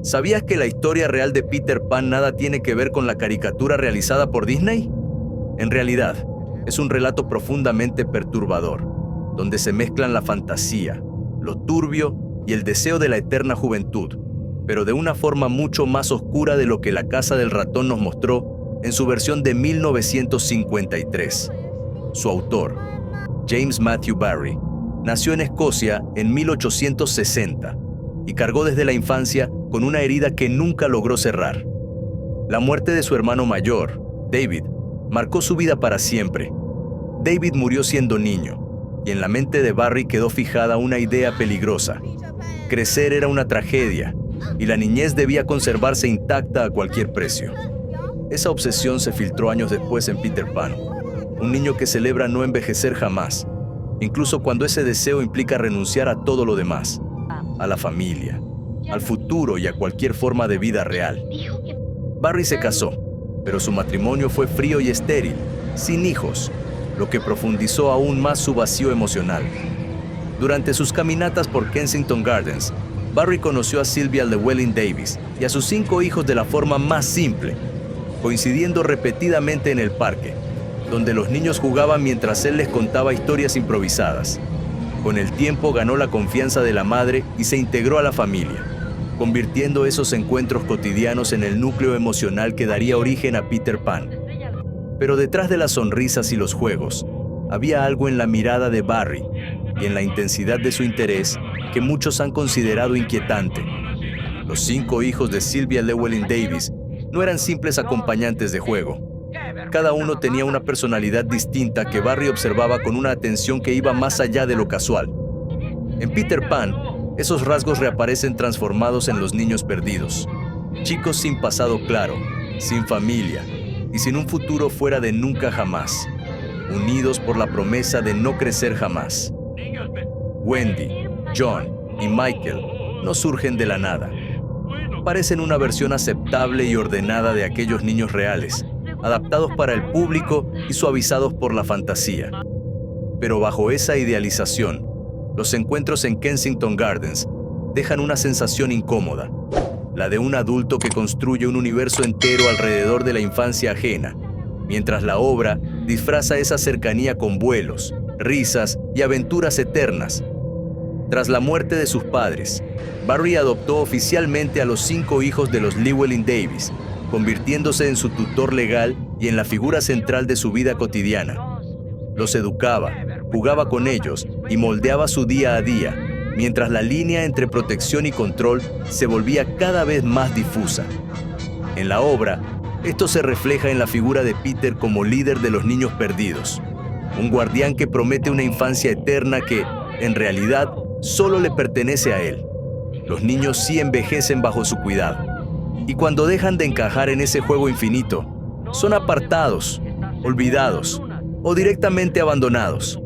¿Sabías que la historia real de Peter Pan nada tiene que ver con la caricatura realizada por Disney? En realidad, es un relato profundamente perturbador, donde se mezclan la fantasía, lo turbio y el deseo de la eterna juventud, pero de una forma mucho más oscura de lo que La Casa del Ratón nos mostró en su versión de 1953. Su autor, James Matthew Barrie, nació en Escocia en 1860 y cargó desde la infancia con una herida que nunca logró cerrar. La muerte de su hermano mayor, David, marcó su vida para siempre. David murió siendo niño, y en la mente de Barrie quedó fijada una idea peligrosa. Crecer era una tragedia, y la niñez debía conservarse intacta a cualquier precio. Esa obsesión se filtró años después en Peter Pan, un niño que celebra no envejecer jamás, incluso cuando ese deseo implica renunciar a todo lo demás, a la familia, al futuro y a cualquier forma de vida real. Barrie se casó, pero su matrimonio fue frío y estéril, sin hijos, lo que profundizó aún más su vacío emocional. Durante sus caminatas por Kensington Gardens, Barrie conoció a Sylvia Llewellyn-Davis y a sus 5 hijos de la forma más simple, coincidiendo repetidamente en el parque, donde los niños jugaban mientras él les contaba historias improvisadas. Con el tiempo ganó la confianza de la madre y se integró a la familia, convirtiendo esos encuentros cotidianos en el núcleo emocional que daría origen a Peter Pan. Pero detrás de las sonrisas y los juegos, había algo en la mirada de Barrie y en la intensidad de su interés que muchos han considerado inquietante. Los 5 hijos de Sylvia Llewellyn-Davis no eran simples acompañantes de juego. Cada uno tenía una personalidad distinta que Barrie observaba con una atención que iba más allá de lo casual. En Peter Pan, esos rasgos reaparecen transformados en los niños perdidos. Chicos sin pasado claro, sin familia y sin un futuro fuera de nunca jamás, unidos por la promesa de no crecer jamás. Wendy, John y Michael no surgen de la nada. Parecen una versión aceptable y ordenada de aquellos niños reales, adaptados para el público y suavizados por la fantasía. Pero bajo esa idealización, los encuentros en Kensington Gardens dejan una sensación incómoda, la de un adulto que construye un universo entero alrededor de la infancia ajena, mientras la obra disfraza esa cercanía con vuelos, risas y aventuras eternas. Tras la muerte de sus padres, Barrie adoptó oficialmente a los 5 hijos de los Llewellyn-Davis, convirtiéndose en su tutor legal y en la figura central de su vida cotidiana. Los educaba, jugaba con ellos y moldeaba su día a día, mientras la línea entre protección y control se volvía cada vez más difusa. En la obra, esto se refleja en la figura de Peter como líder de los niños perdidos, un guardián que promete una infancia eterna que, en realidad, solo le pertenece a él. Los niños sí envejecen bajo su cuidado, y cuando dejan de encajar en ese juego infinito, son apartados, olvidados o directamente abandonados.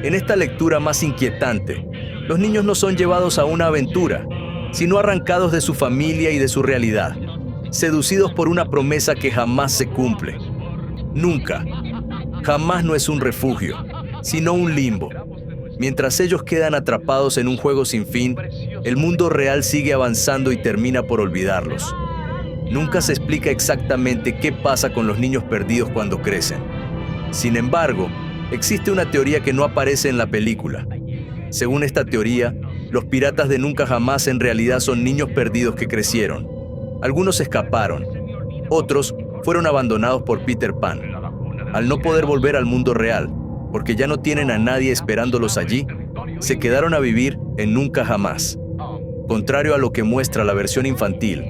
En esta lectura más inquietante, los niños no son llevados a una aventura, sino arrancados de su familia y de su realidad, seducidos por una promesa que jamás se cumple. Nunca, jamás no es un refugio, sino un limbo. Mientras ellos quedan atrapados en un juego sin fin, el mundo real sigue avanzando y termina por olvidarlos. Nunca se explica exactamente qué pasa con los niños perdidos cuando crecen. Sin embargo, existe una teoría que no aparece en la película. Según esta teoría, los piratas de Nunca Jamás en realidad son niños perdidos que crecieron. Algunos escaparon, otros fueron abandonados por Peter Pan. Al no poder volver al mundo real, porque ya no tienen a nadie esperándolos allí, se quedaron a vivir en Nunca Jamás. Contrario a lo que muestra la versión infantil,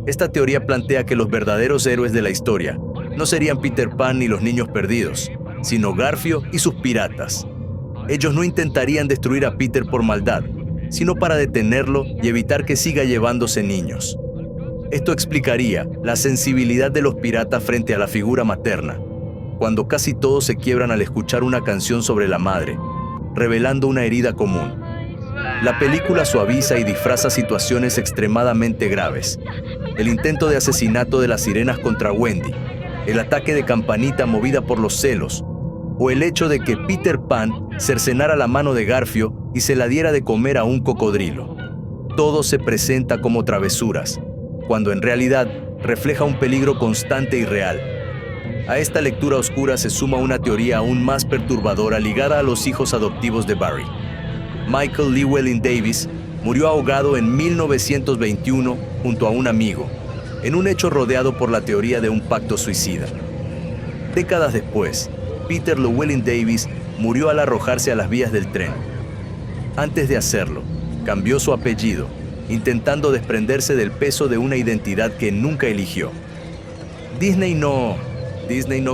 esta teoría plantea que los verdaderos héroes de la historia no serían Peter Pan ni los niños perdidos, sino Garfio y sus piratas. Ellos no intentarían destruir a Peter por maldad, sino para detenerlo y evitar que siga llevándose niños. Esto explicaría la sensibilidad de los piratas frente a la figura materna, cuando casi todos se quiebran al escuchar una canción sobre la madre, revelando una herida común. La película suaviza y disfraza situaciones extremadamente graves. El intento de asesinato de las sirenas contra Wendy, el ataque de Campanita movida por los celos, o el hecho de que Peter Pan cercenara la mano de Garfio y se la diera de comer a un cocodrilo. todo se presenta como travesuras, cuando en realidad refleja un peligro constante y real. A esta lectura oscura se suma una teoría aún más perturbadora ligada a los hijos adoptivos de Barry. Michael Llewellyn Davis murió ahogado en 1921 junto a un amigo, en un hecho rodeado por la teoría de un pacto suicida. Décadas después, Peter Llewellyn Davis murió al arrojarse a las vías del tren. Antes de hacerlo, cambió su apellido, intentando desprenderse del peso de una identidad que nunca eligió. Disney no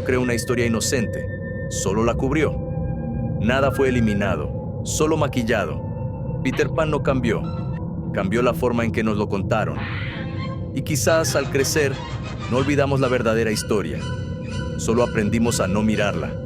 creó una historia inocente, solo la cubrió. Nada fue eliminado, solo maquillado. Peter Pan no cambió la forma en que nos lo contaron. Y quizás al crecer, no olvidamos la verdadera historia, solo aprendimos a no mirarla.